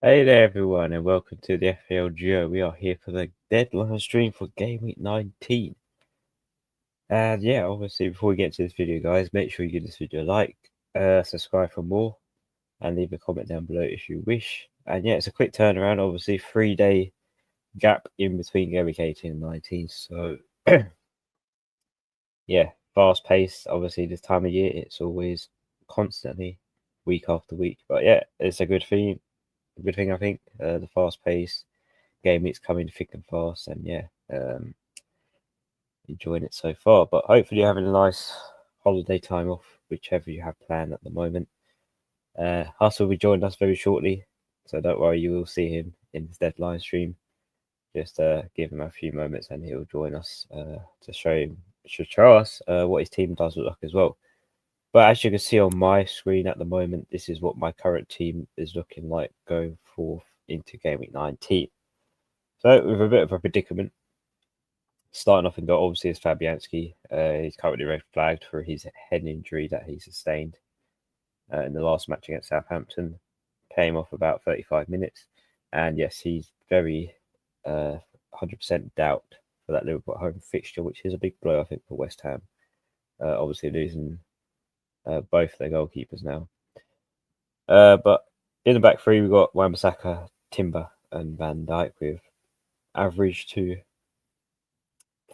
Hey there everyone and welcome to the FPL Duo. We are here for the deadline stream for Game Week 19. And yeah, obviously before we get to this video guys, make sure you give this video a like, subscribe for more, and leave a comment down below if you wish. And yeah, it's a quick turnaround, obviously 3-day gap in between Game Week 18 and 19. So yeah, fast pace. Obviously this time of year it's always constantly week after week. But yeah, it's a good thing. I think. The fast pace. Game week's coming thick and fast, and yeah, enjoying it so far. But hopefully, you're having a nice holiday time off, whichever you have planned at the moment. Huss will be joining us very shortly, so don't worry, you will see him in his deadline stream. Just give him a few moments, and he'll join us to show us what his team does look like as well. But as you can see on my screen at the moment, this is what my current team is looking like going forth into Game Week 19. So with a bit of a predicament, starting off in goal, obviously, is Fabianski. He's currently red flagged for his head injury that he sustained in the last match against Southampton. Came off about 35 minutes. And yes, he's very 100% doubt for that Liverpool home fixture, which is a big blow, I think, for West Ham. Obviously, losing both their goalkeepers now. But in the back three, we've got Wan-Bissaka, Timber, and Van Dijk with average to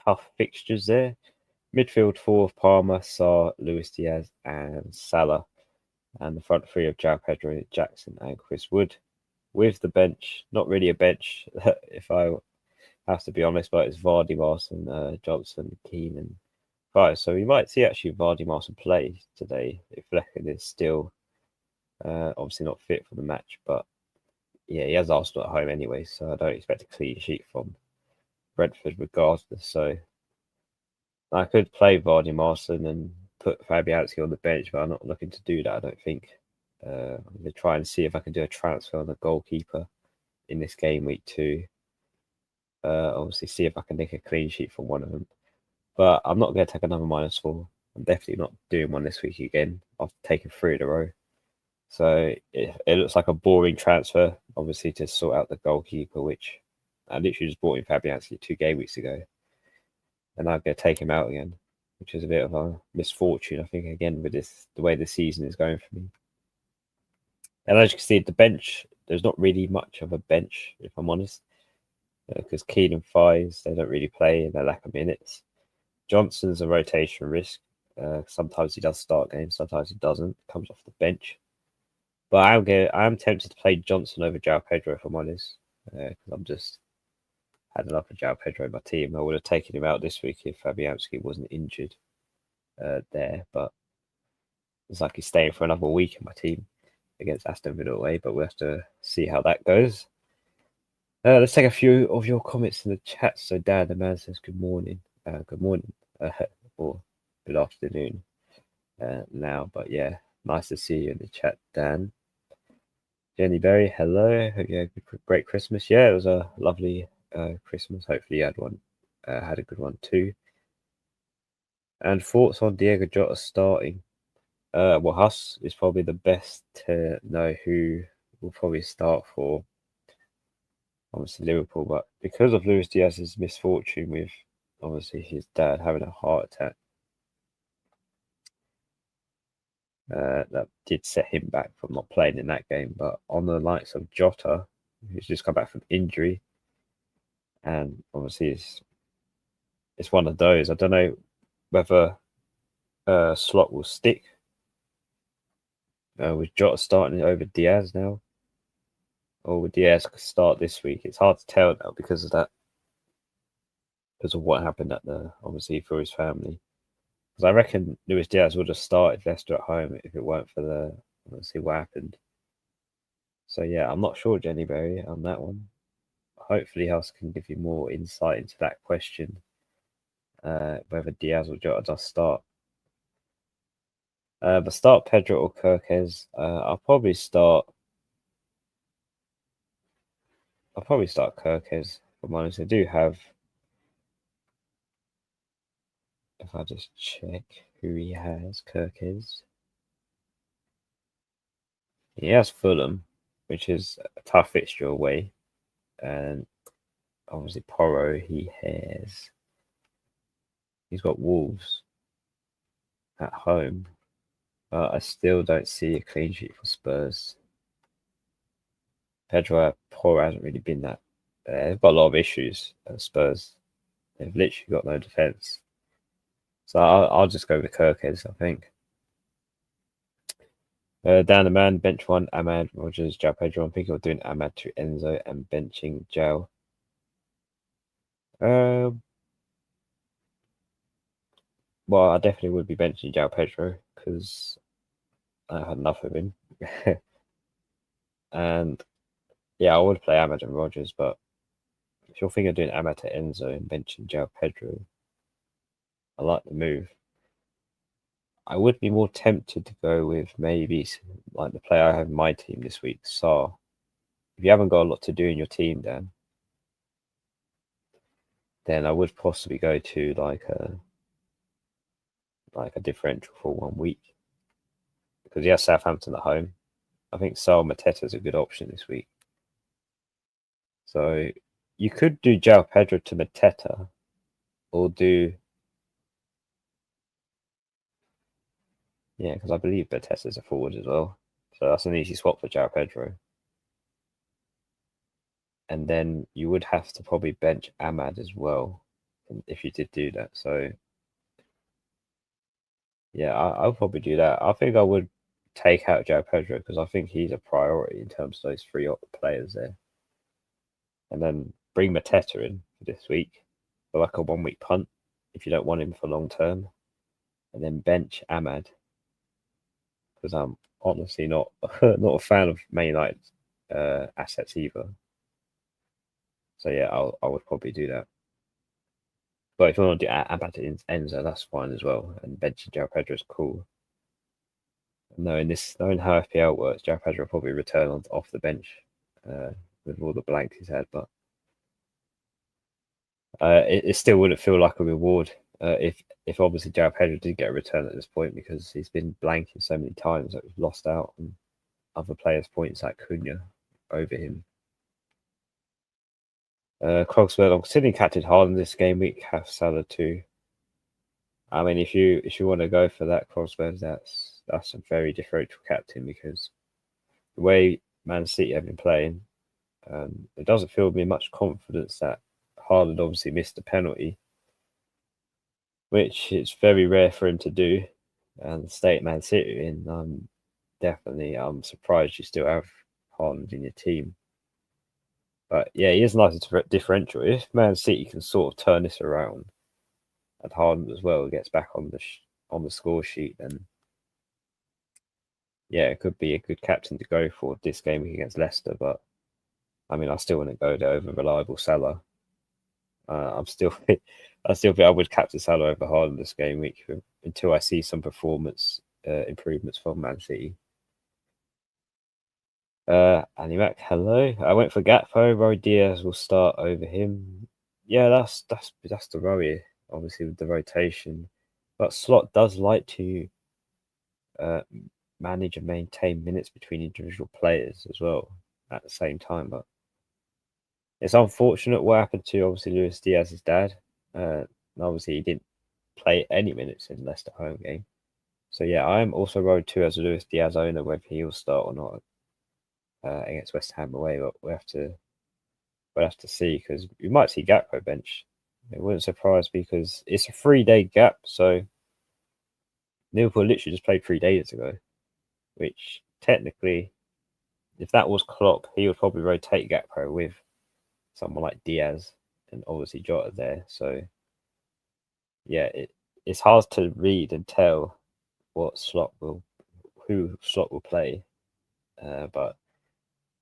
tough fixtures there. Midfield four of Palmer, Sarr, Luis Diaz, and Salah. And the front three of João Pedro, Jackson, and Chris Wood. With the bench, not really a bench, if I have to be honest, but it's Vardy, Marson, Johnson, Keane, and Price. So we might see actually Vardy, Marson play today if Lecken is still obviously not fit for the match. But yeah, he has Arsenal at home anyway, so I don't expect a clean sheet from Brentford regardless. So I could play Vardy Marson and put Fabianski on the bench, but I'm not looking to do that, I don't think. I'm going to try and see if I can do a transfer on the goalkeeper in this game week too. Obviously, see if I can nick a clean sheet from one of them. But I'm not going to take another -4. I'm definitely not doing one this week again after taking 3 in a row. So it looks like a boring transfer, obviously, to sort out the goalkeeper, which I literally just bought in Fabianski 2 game weeks ago. And I'm going to take him out again, which is a bit of a misfortune, I think, again, with the way the season is going for me. And as you can see, the bench, there's not really much of a bench, if I'm honest, because Keane and Fies, they don't really play and they lack of minutes. Johnson's a rotation risk. Sometimes he does start games, sometimes he doesn't. Comes off the bench. But I am tempted to play Johnson over João Pedro, if I'm honest, because I'm just had enough of João Pedro in my team. I would have taken him out this week if Fabianski wasn't injured there, but it's like he's staying for another week in my team against Aston Villa away, but we'll have to see how that goes. Let's take a few of your comments in the chat. So Dan, the man, says good morning. Good morning or good afternoon now. But yeah, nice to see you in the chat, Dan. Jenny Berry, hello. Hope you had a great Christmas. Yeah, it was a lovely Christmas. Hopefully you had one. Had a good one too. And thoughts on Diego Jota starting? Well, Huss is probably the best to know who will probably start for obviously Liverpool, but because of Luis Diaz's misfortune with obviously his dad having a heart attack, that did set him back from not playing in that game. But on the likes of Jota, who's just come back from injury, and obviously it's one of those. I don't know whether Slot will stick with Jota starting over Diaz now, or would Diaz start this week? It's hard to tell now because of that, because of what happened at the obviously for his family. Because I reckon Luis Diaz would have started Leicester at home if it weren't for the. Let's see what happened. So yeah, I'm not sure, Jenny Berry, on that one. Hopefully, House can give you more insight into that question, whether Diaz or Jota does start. But start Pedro or Kirkes. I'll probably start. Kirkes. For I'm honest, I do have. If I just check who he has, Kirkes. He has Fulham, which is a tough fixture away, and obviously Porro. He's got Wolves at home, but I still don't see a clean sheet for Spurs. Pedro Porro hasn't really been that. They've got a lot of issues at Spurs. They've literally got no defence. So I'll just go with Kirkheads, I think. Down the man, bench one, Ahmad, Rogers, João Pedro. I'm thinking of doing Ahmad to Enzo and benching João. Well, I definitely would be benching João Pedro because I had enough of him. And yeah, I would play Ahmad and Rogers, but if you're thinking of doing Ahmad to Enzo and benching João Pedro, I like the move. I would be more tempted to go with maybe like the player I have in my team this week, Saar. If you haven't got a lot to do in your team, then I would possibly go to like a differential for 1 week because he has Southampton at home. I think Saul Mateta is a good option this week. So you could do João Pedro to Mateta or do. Yeah, because I believe Mateta's a forward as well. So that's an easy swap for João Pedro. And then you would have to probably bench Ahmad as well if you did do that. So yeah, I'll probably do that. I think I would take out João Pedro because I think he's a priority in terms of those three players there. And then bring Mateta in for this week for like a 1 week punt if you don't want him for long term. And then bench Ahmad because I'm honestly not a fan of Man United assets either. So yeah, I would probably do that. But if you want to do Ahmad to Enzo, that's fine as well. And benching João Pedro is cool. Knowing how FPL works, João Pedro will probably return off the bench with all the blanks he's had, but it still wouldn't feel like a reward if obviously João Pedro did get a return at this point because he's been blanking so many times that we've lost out on other players' points like Cunha over him. Cogswell, I'm considering captain Haaland this game week. Have Salah too. I mean, if you want to go for that, Cogswell, that's a very differential captain because the way Man City have been playing, it doesn't fill me much confidence that Haaland obviously missed a penalty, which it's very rare for him to do, and the state Man City in. I'm surprised you still have Haaland in your team. But yeah, he is nice to differential. If Man City can sort of turn this around, and Haaland as well gets back on the score sheet, then yeah, it could be a good captain to go for this game against Leicester. But I mean, I still want to go there over reliable Salah. I still think I would captain Salah over Haaland this game week until I see some performance improvements from Man City. Animac, hello. I went for Gakpo. Roy Diaz will start over him. Yeah, that's the worry, obviously with the rotation. But Slot does like to manage and maintain minutes between individual players as well at the same time. But it's unfortunate what happened to obviously Luis Diaz's dad. Obviously he didn't play any minutes in Leicester home game. So yeah, I'm also worried too as a Luis Diaz owner whether he'll start or not against West Ham away. But we'll have to see because we might see Gakpo bench. It wouldn't surprise me because it's a 3-day gap. So Liverpool literally just played 3 days ago, which technically, if that was Klopp, he would probably rotate Gakpo with someone like Diaz and obviously Jota there. So yeah, it's hard to read and tell who Slot will play. But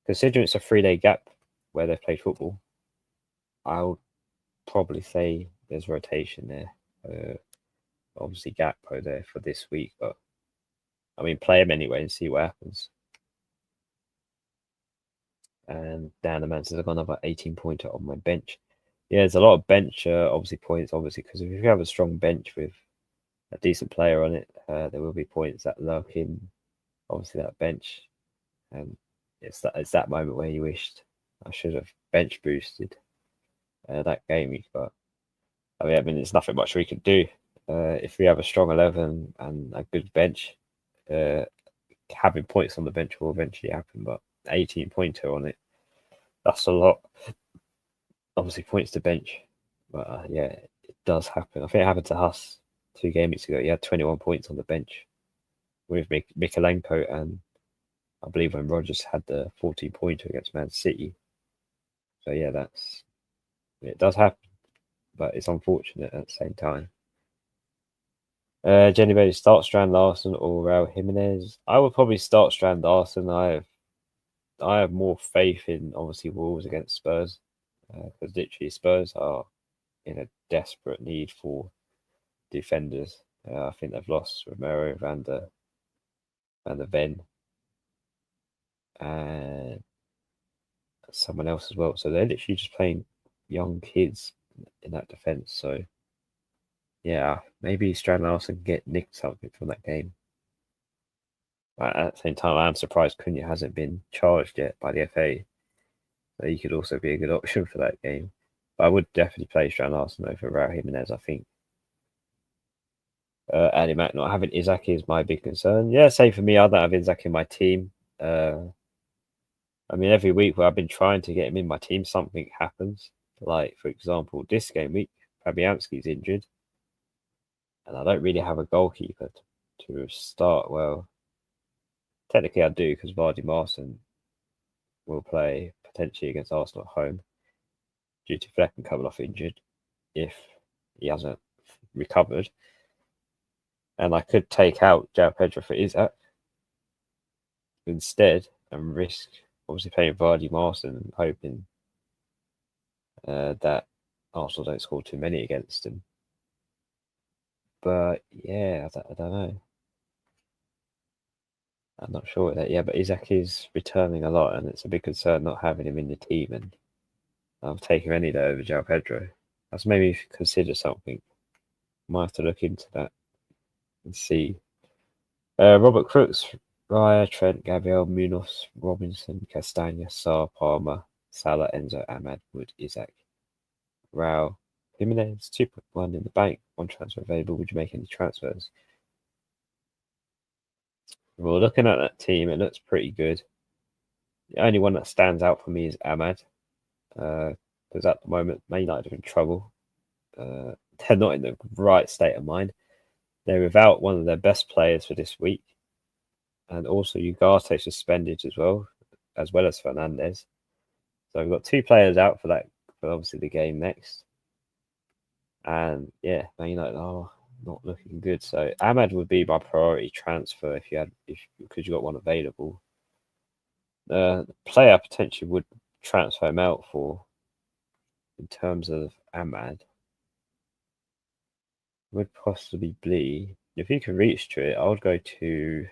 considering it's a 3-day gap where they've played football, I'll probably say there's rotation there. Obviously Gakpo there for this week, but I mean play him anyway and see what happens. And Dan the man says I've got another 18-pointer on my bench. Yeah, there's a lot of bench obviously points, obviously, because if you have a strong bench with a decent player on it, there will be points that lurk in obviously that bench. and it's that moment where you wished I should have bench boosted that game week, but I mean, there's nothing much we can do. If we have a strong 11 and a good bench, having points on the bench will eventually happen, but 18 pointer on it, that's a lot. Obviously, points to bench, but yeah, it does happen. I think it happened to Huss 2 game weeks ago. He had 21 points on the bench with Mikalenko, and I believe when Rodgers had the 14 pointer against Man City. So yeah, it does happen, but it's unfortunate at the same time. Jenny Bailey, start Strand Larson or Raul Jimenez? I would probably start Strand Larson. I have more faith in obviously Wolves against Spurs, because literally Spurs are in a desperate need for defenders. I think they've lost Romero, Van der Ven, and someone else as well. So they're literally just playing young kids in that defense. So yeah, maybe Strand Larson can get nicked something from that game. But at the same time, I am surprised Cunha hasn't been charged yet by the FA. So he could also be a good option for that game. But I would definitely play Strand Larson over Raul Jimenez, I think. Andy Mack not having Isaac is my big concern. Yeah, same for me. I don't have Isaac in my team. I mean, every week where I've been trying to get him in my team, something happens. Like, for example, this game week, Fabianski's injured. And I don't really have a goalkeeper to start. Well, technically I do, because Vardy Marson will play potentially against Arsenal at home due to Flecken coming off injured if he hasn't recovered. And I could take out João Pedro for Isaac instead and risk obviously playing Vardy Marson and hoping that Arsenal don't score too many against him. But yeah, I don't know. I'm not sure with that. Yeah, but Isaac is returning a lot, and it's a big concern not having him in the team. And I'll take him any day over João Pedro. That's maybe consider something. Might have to look into that and see. Robert Crooks, Raya, Trent, Gabriel, Munoz, Robinson, Castagna, Sarr, Palmer, Salah, Enzo, Ahmad, Wood, Isaac, Rao, Jimenez, 2.1 in the bank, 1 transfer available. Would you make any transfers? Well, looking at that team, it looks pretty good. The only one that stands out for me is Ahmad, because at the moment, Man United are in trouble. They're not in the right state of mind. They're without one of their best players for this week. And also Ugarte suspended as well as Fernandez. So we've got 2 players out for obviously the game next. And yeah, Man United are not looking good. So Ahmad would be my priority transfer because you got one available. The player potentially would transfer him out for, in terms of Ahmad, would possibly be, if you can reach to it, I would go to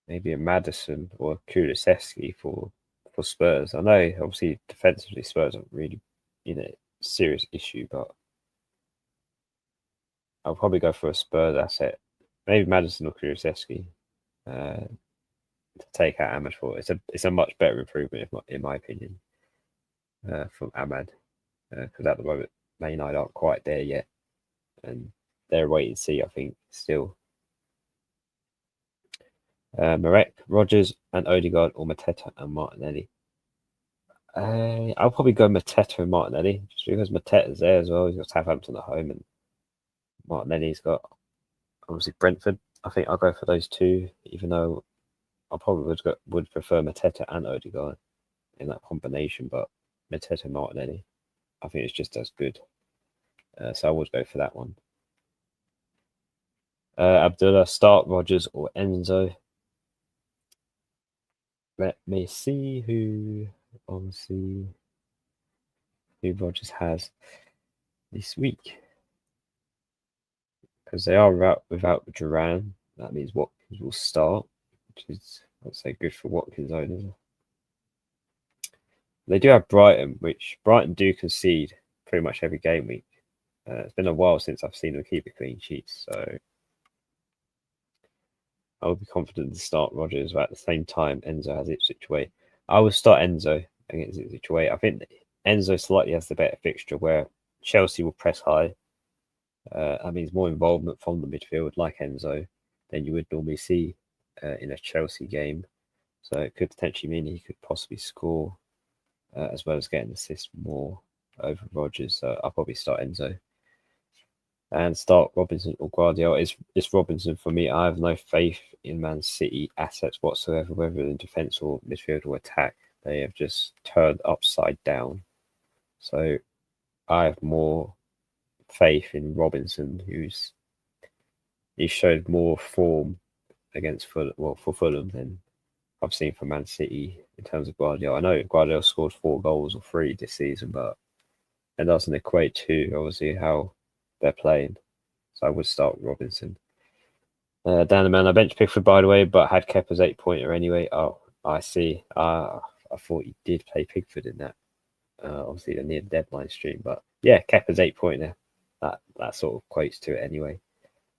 maybe a Madison or a Kulusevski for Spurs. I know obviously defensively Spurs are really serious issue, but I'll probably go for a Spurs asset, maybe Madison or Kulusevski, to take out Ahmad for. It's a much better improvement in my opinion from Ahmad, because at the moment Man United aren't quite there yet, and they're waiting to see, I think, still. Marek, Rodgers and Odegaard, or Mateta and Martinelli. I'll probably go Mateta and Martinelli, just because Mateta's there as well. He's got Southampton at home, and Martinelli's got obviously Brentford. I think I'll go for those 2, even though I probably would prefer Mateta and Odegaard in that combination, but Mateta and Martinelli, I think it's just as good. So I would go for that one. Abdullah, start Rodgers or Enzo. Let me see who Rodgers has this week, because they are without Duran. That means Watkins will start, which is, let's say, good for Watkins owners. They do have Brighton, which Brighton do concede pretty much every game week. It's been a while since I've seen them keep a clean sheet, so I would be confident to start Rodgers, but at the same time, Enzo has Ipswich away. I would start Enzo against Ipswich away. I think Enzo slightly has the better fixture where Chelsea will press high. That means more involvement from the midfield, like Enzo, than you would normally see in a Chelsea game. So it could potentially mean he could possibly score as well as getting assists more over Rodgers. So I'll probably start Enzo and start Robinson or Guardiola. It's Robinson for me. I have no faith in Man City assets whatsoever, whether in defence or midfield or attack. They have just turned upside down. So I have more faith in Robinson, he showed more form against Fulham, for Fulham than I've seen for Man City in terms of Guardiola. I know Guardiola scored 4 goals or 3 this season, but it doesn't equate to obviously how they're playing. So I would start Robinson. Dan the man, I bench Pickford by the way, but had Kepa's 8-pointer anyway. Oh, I see. I thought you did play Pickford in that. Obviously the near deadline stream, but yeah, Kepa's 8-pointer. That sort of equates to it anyway.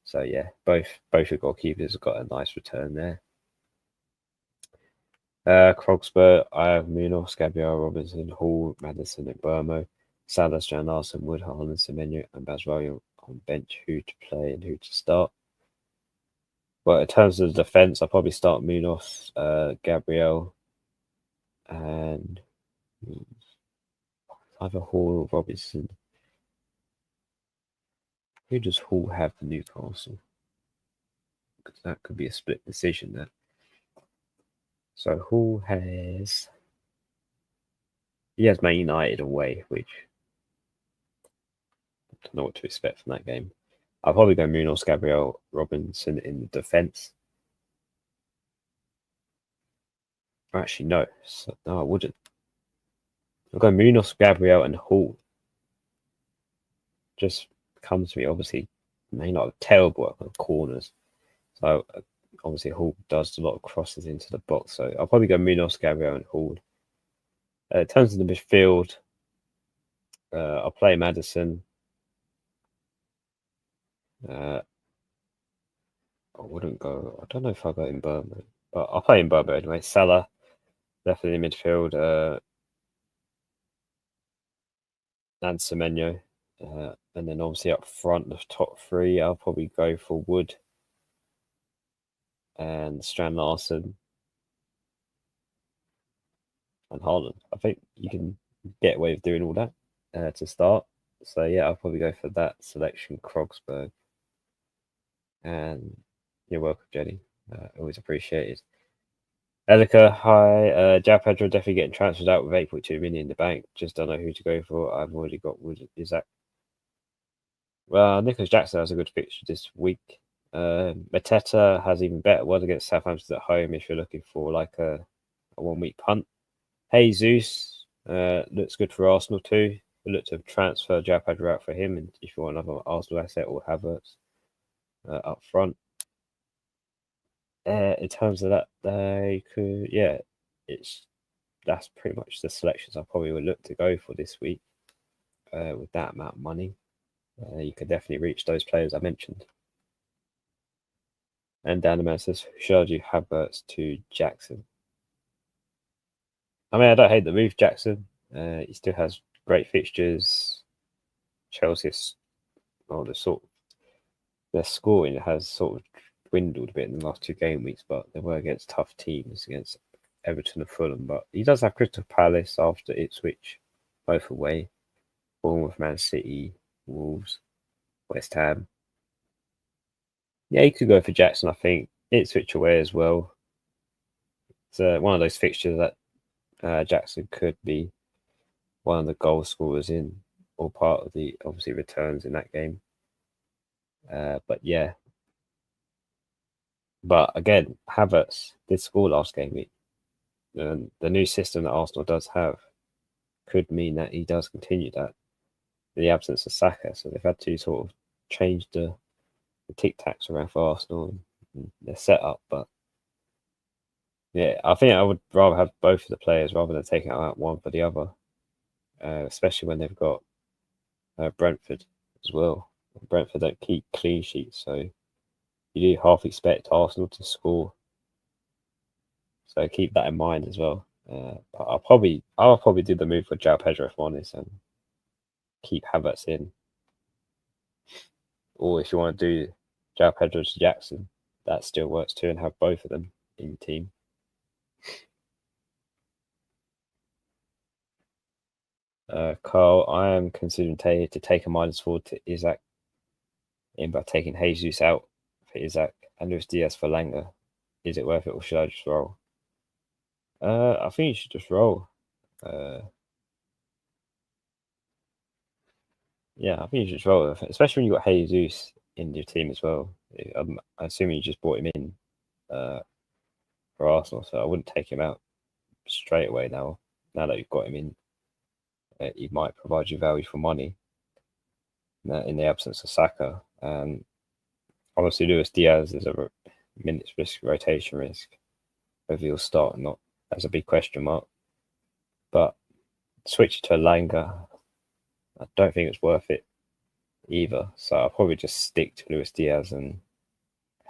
So yeah, both the goalkeepers have got a nice return there. Krogspur, I have Munoz, Gabriel, Robinson, Hall, Madison, and Burmo. Salah, Strand, Larson, Wood, Haaland, Semenyo, and Basrayo on bench. Who to play and who to start? Well, in terms of the defence, I'll probably start Munoz, Gabriel, and either Hall or Robinson. Who does Hall have for Newcastle? Because that could be a split decision there. So Hall has... He has Man United away, which I don't know what to expect from that game. I'll probably go Munoz, Gabriel, Robinson in the defence. Actually, no. No, I wouldn't. I'll go Munoz, Gabriel, and Hall. Just comes to me, obviously, may not have terrible work on corners. So, obviously, Hall does a lot of crosses into the box. So, I'll probably go Munoz, Gabriel, and Hall. In terms of the midfield, I'll play Madison. I wouldn't go. I don't know if I'll go in Burma, but I'll play in Burma anyway. Salah, definitely in midfield. And Semenyo. And then obviously up front, the top 3, I'll probably go for Wood and Strand Larson and Haaland. I think you can get away with doing all that to start. So yeah, I'll probably go for that selection, Krogsberg. And you're welcome, Jenny. Always appreciated. Elika, hi. Jao Pedro definitely getting transferred out with 8.2 million in the bank. Just don't know who to go for. I've already got Wood. Is that? Well, Nicholas Jackson has a good fixture this week. Mateta has even better one against Southampton at home if you're looking for like a 1-week punt. Jesus looks good for Arsenal too. We look to transfer Jao Pedro out for him, and if you want another Arsenal asset or Havertz up front. In terms of that, they could, yeah, that's pretty much the selections I probably would look to go for this week with that amount of money. You could definitely reach those players I mentioned. And Dan says, should you Havertz to Jackson? I mean, I don't hate the move, Jackson. He still has great fixtures. Chelsea, their scoring has sort of dwindled a bit in the last 2 game weeks, but they were against tough teams, against Everton and Fulham. But he does have Crystal Palace after Ipswich, both away. Bournemouth, Man City, Wolves, West Ham. Yeah, he could go for Jackson, I think. Ipswich away as well. It's one of those fixtures that Jackson could be one of the goal scorers in, or part of the, obviously, returns in that game. But yeah. But again, Havertz did score last game week. And the new system that Arsenal does have could mean that he does continue that in the absence of Saka. So they've had to sort of change the tic-tacs around for Arsenal and their setup. But yeah, I think I would rather have both of the players rather than taking out one for the other, especially when they've got Brentford as well. Brentford don't keep clean sheets, so you do half expect Arsenal to score. So keep that in mind as well. But I'll probably do the move for João Pedro if I'm honest, and keep Havertz in. Or if you want to do João Pedro to Jackson, that still works too, and have both of them in your team. Carl, I am considering to take a -4 to Isaac in by taking Jesus out for Isaac and Luis Diaz for Langer. Is it worth it, or should I just roll? I think you should just roll. Yeah, I think you should roll, especially when you got Jesus in your team as well. I'm assuming you just brought him in for Arsenal, so I wouldn't take him out straight away now. Now that you've got him in, he might provide you value for money in the absence of Saka. And obviously, Luis Diaz is a minutes risk, rotation risk. Whether he'll start or not, that's a big question mark. But switch to a Langer, I don't think it's worth it either. So I'll probably just stick to Luis Diaz and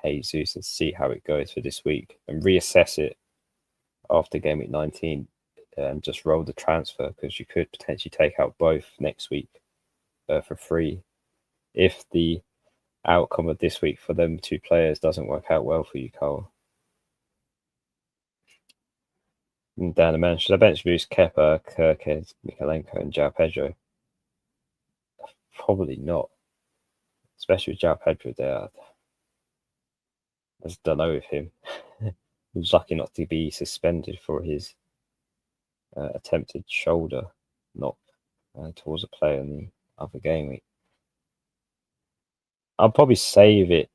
Jesus and see how it goes for this week and reassess it after game week 19 and just roll the transfer, because you could potentially take out both next week for free if the outcome of this week for them two players doesn't work out well for you, Carl. And down the bench, should I bench boost Kepa, Kirkes, Mikalenko, and João Pedro? Probably not, especially with João Pedro there. I just don't know with him. He was lucky not to be suspended for his attempted shoulder knock towards a player in the other game week. I'll probably save it.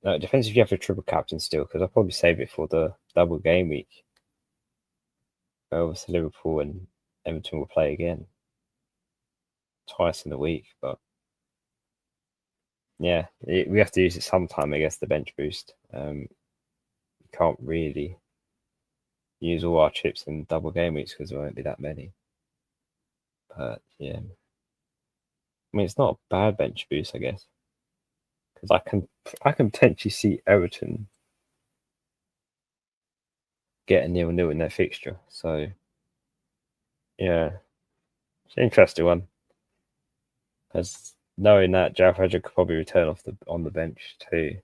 No, it depends if you have a triple captain still, because I'll probably save it for the double game week. Obviously, Liverpool and Everton will play again twice in the week, but yeah, we have to use it sometime, I guess, the bench boost. You can't really use all our chips in double game weeks because there won't be that many. But yeah, I mean, it's not a bad bench boost, I guess, because I can potentially see Everton get a 0-0 in their fixture. So yeah, it's an interesting one, because knowing that João Pedro could probably return on the bench too.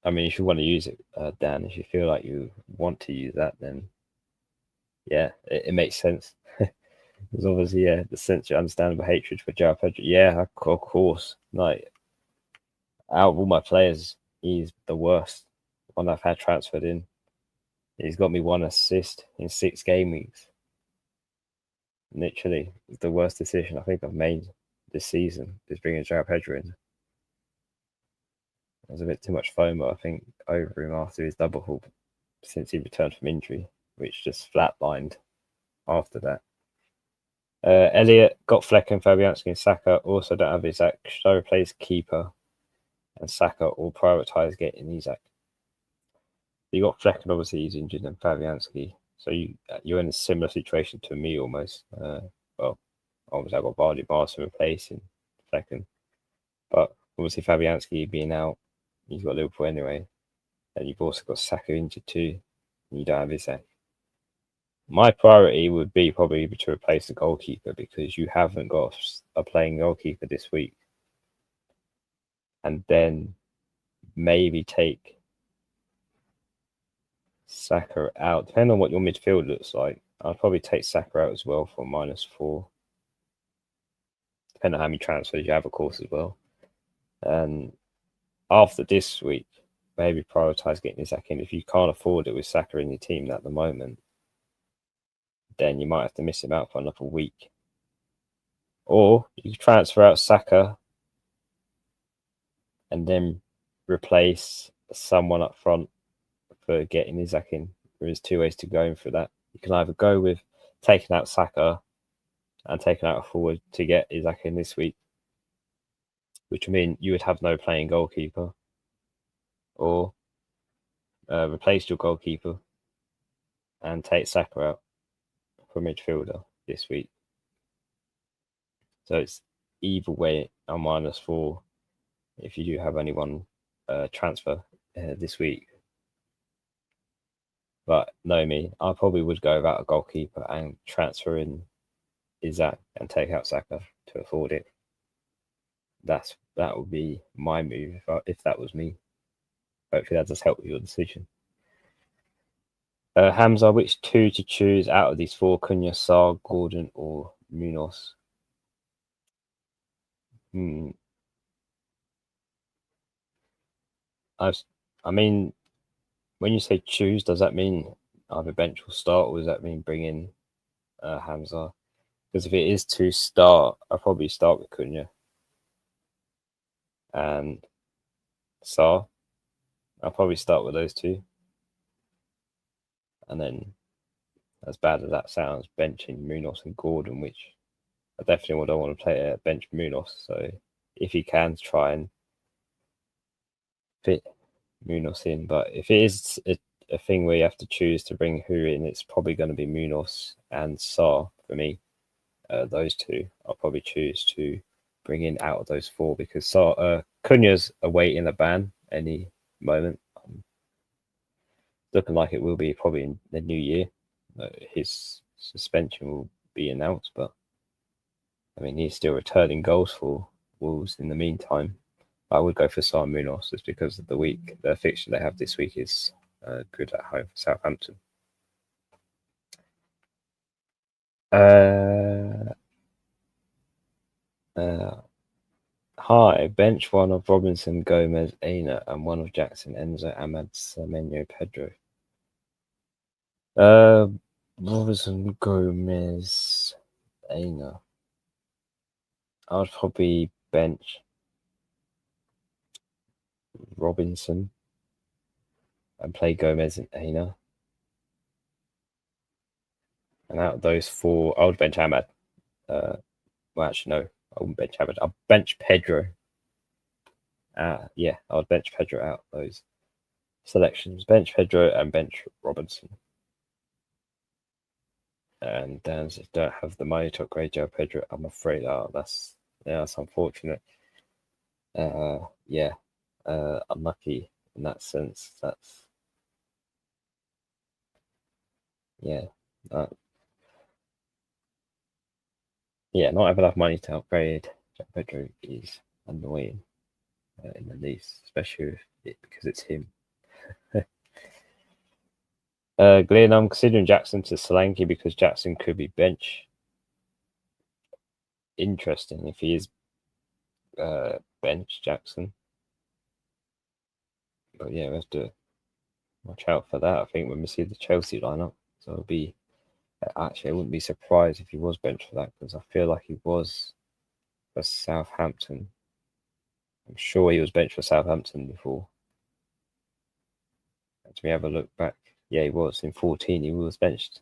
I mean, if you want to use it, Dan, if you feel like you want to use that, then yeah, it makes sense. There's obviously the sense of understandable hatred for João Pedro. Yeah, of course. Like, out of all my players, he's the worst one I've had transferred in. He's got me 1 assist in 6 game weeks. Literally, it's the worst decision I think I've made this season, is bringing João Pedro in. There's a bit too much FOMO, I think, over him after his double hub since he returned from injury, which just flatlined after that. Elliot got Fleck and Fabianski and Saka. Also don't have Isaac. Should I replace keeper and Saka, or prioritise getting Isaac? You got Fleck, and obviously he's injured, and Fabianski. So you're in a similar situation to me almost. Well, obviously I've got Vardy Barca replacing Fleck, but obviously Fabianski being out, you've got Liverpool anyway, and you've also got Saka injured too, and you don't have Isaac. My priority would be probably to replace the goalkeeper, because you haven't got a playing goalkeeper this week. And then maybe take Saka out, depending on what your midfield looks like. I'd probably take Saka out as well for -4. Depending on how many transfers you have, of course, as well. And after this week, maybe prioritise getting Isaac in. If you can't afford it with Saka in your team at the moment, then you might have to miss him out for another week. Or you transfer out Saka and then replace someone up front for getting Isaac in. There's 2 ways to go for that. You can either go with taking out Saka and taking out a forward to get Isaac in this week, which would mean you would have no playing goalkeeper, or replace your goalkeeper and take Saka out for midfielder this week. So it's either way a -4 if you do have only one transfer this week. But know me, I probably would go without a goalkeeper and transfer in Isaac and take out Saka to afford it. That would be my move if that was me. Hopefully that does help with your decision. Hamza, which 2 to choose out of these 4? Cunha, Sarr, Gordon, or Munoz? I mean, when you say choose, does that mean either bench will start, or does that mean bring in Hamza? Because if it is to start, I'll probably start with Cunha and Sarr. I'll probably start with those 2. And then, as bad as that sounds, benching Munoz and Gordon, which I definitely don't want to play bench Munoz. So if he can, try and fit Munoz in. But if it is a thing where you have to choose to bring who in, it's probably going to be Munoz and Sarr for me. Those 2 I'll probably choose to bring in out of those 4 because Cunha's awaiting a ban any moment. Looking like it will be probably in the new year. His suspension will be announced, but I mean he's still returning goals for Wolves in the meantime. I would go for Sarr Munoz just because of the fixture they have this week is good at home for Southampton. Hi, bench 1 of Robinson, Gomez, Aina, and 1 of Jackson, Enzo, Ahmad, Semenyo, Pedro. Robinson, Gomez, Aina. I would probably bench Robinson and play Gomez and Aina. And out of those 4, I would bench Ahmad. Well, actually, no, I wouldn't bench Ahmad. I'll bench Pedro. Yeah, I would bench Pedro out of those selections. Bench Pedro and bench Robinson. And Dan says, don't have the money to upgrade Joe Pedro. I'm afraid that's unfortunate. Yeah, unlucky in that sense. That's not having enough money to upgrade Joe Pedro is annoying in the least, especially because it's him. Glenn, I'm considering Jackson to Solanke because Jackson could be bench. Interesting if he is bench Jackson. But yeah, we have to watch out for that. I think when we see the Chelsea lineup, so it'll be actually I wouldn't be surprised if he was benched for that because I feel like he was for Southampton. I'm sure he was benched for Southampton before. Let me have a look back. Yeah, he was in 14. He was benched.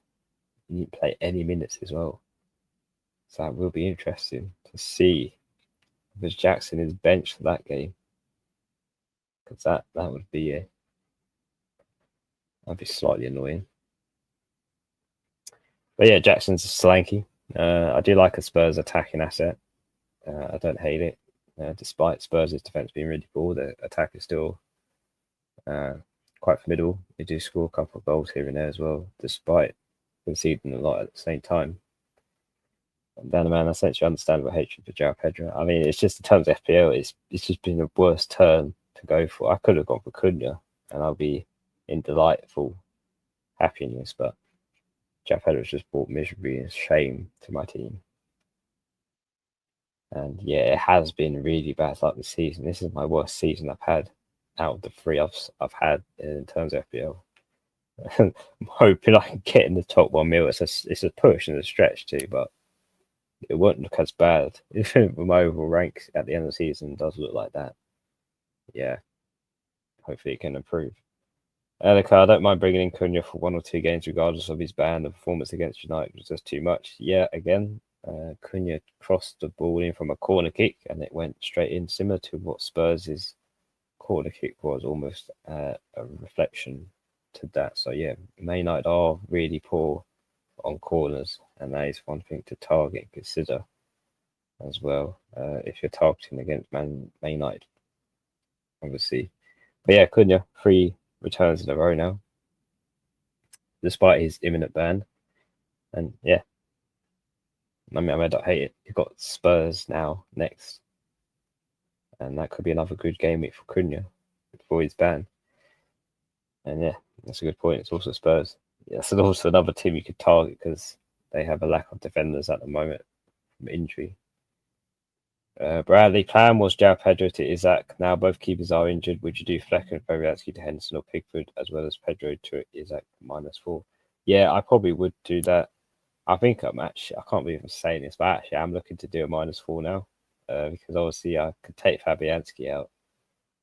He didn't play any minutes as well. So that will be interesting to see because Jackson is benched for that game. Because that would be that'd be slightly annoying. But yeah, Jackson's Solanke. I do like a Spurs attacking asset. I don't hate it. Despite Spurs' defense being really poor, the attack is still quite formidable. They do score a couple of goals here and there as well, despite conceding a lot at the same time. Dan, man, I essentially understand what hatred for João Pedro. I mean, it's just in terms of FPL, it's just been the worst turn to go for. I could have gone for Cunha, and I'll be in delightful happiness, but João Pedro's just brought misery and shame to my team. And yeah, it has been really bad like this season. This is my worst season I've had out of the 3 I've had in terms of FPL. I'm hoping I can get in the top 1 mil. It's a push and a stretch too, but it won't look as bad. My overall rank at the end of the season does look like that. Yeah, hopefully it can improve. I don't mind bringing in Cunha for 1 or 2 games, regardless of his ban. The performance against United was just too much. Yeah, again, Cunha crossed the ball in from a corner kick, and it went straight in, similar to what Spurs' corner kick was, almost a reflection to that. So yeah, Man United are really poor on corners, and that is one thing to target and consider. as well. If you're targeting against Man United, obviously. But yeah, Cunha, 3 returns in a row now, despite his imminent ban. And yeah, I mean, I don't hate it. You've got Spurs now next, and that could be another good game week for Cunha before his ban. And yeah, that's a good point. It's also Spurs. Yeah, so also another team you could target because they have a lack of defenders at the moment from injury. Bradley, plan was João Pedro to Isaac. Now both keepers are injured. Would you do Fleck and Fabianski to Henderson or Pickford, as well as Pedro to Isaac -4? Yeah, I probably would do that. I think I can't believe I'm saying this, but actually I'm looking to do a -4 now. Because obviously I could take Fabianski out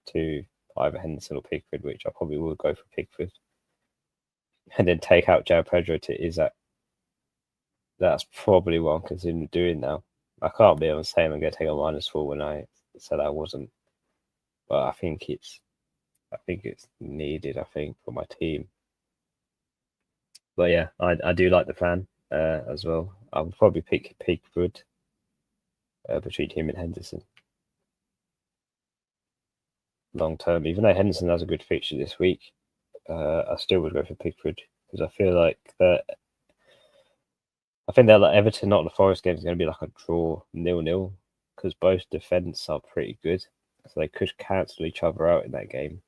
to either Henderson or Pickford, which I probably will go for Pickford. And then take out João Pedro to Isaac. That's probably what I'm considering doing now. I can't be able to say I'm going to take a -4 when I said I wasn't. But I think it's needed, I think, for my team. But yeah, I do like the plan as well. I would probably pick Pickford between him and Henderson. Long term, even though Henderson has a good fixture this week, I still would go for Pickford because I feel like that. I think that like Everton, not the Forest game, is going to be like a draw 0-0 because both defence are pretty good, so they could cancel each other out in that game.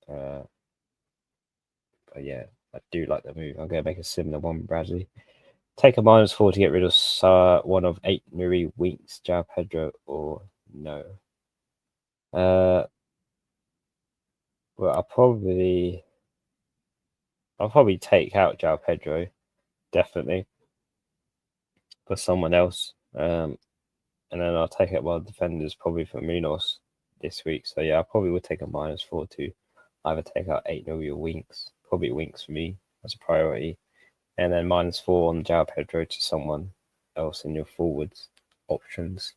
But yeah, I do like the move. I'm going to make a similar one, Bradley. Take a -4 to get rid of one of 8 Nuri, Winks, João Pedro, or no. Well, I'll probably take out João Pedro, definitely, for someone else. And then I'll take out one of the defenders, probably for Munoz this week. So yeah, I probably would take a -4 to either take out 8 Nuri or Winks. Probably Winks for me as a priority. And then -4 on João Pedro to someone else in your forwards options.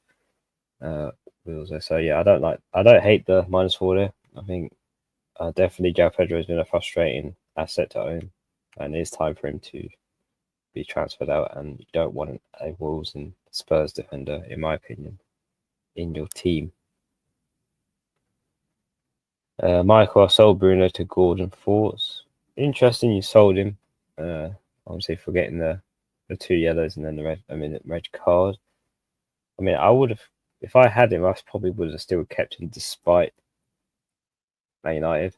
So yeah, I don't hate the -4 there. I think definitely João Pedro has been a frustrating asset to own, and it's time for him to be transferred out. And you don't want a Wolves and Spurs defender, in my opinion, in your team. Michael, I sold Bruno to Gordon. Thoughts? Interesting, you sold him. Obviously, for getting the 2 yellows and then the red card. I mean, I would have, if I had him, I probably would have still kept him despite Man United.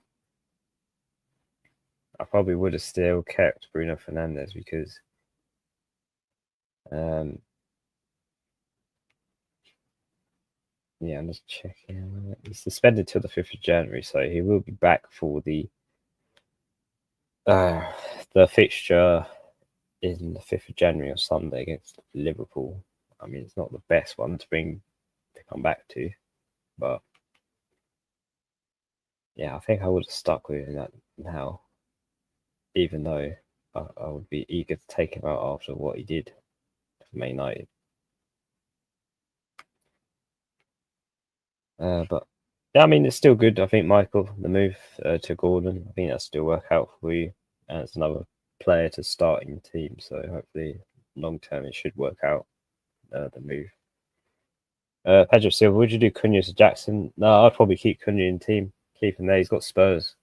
I probably would have still kept Bruno Fernandes because yeah, I'm just checking. He's suspended till the 5th of January, so he will be back for the fixture in the 5th of January or Sunday against Liverpool. I mean, it's not the best one to come back to, but yeah, I think I would have stuck with that now, even though I would be eager to take him out after what he did for Man United. But yeah, I mean, it's still good. I think Michael, the move to Gordon, I think that'll still work out for you, and it's another player to start in your team. So hopefully, long term, it should work out. The move. Pedro Silva, would you do Cunha to Jackson? No, I'd probably keep Cunha in team. Keep him there. He's got Spurs.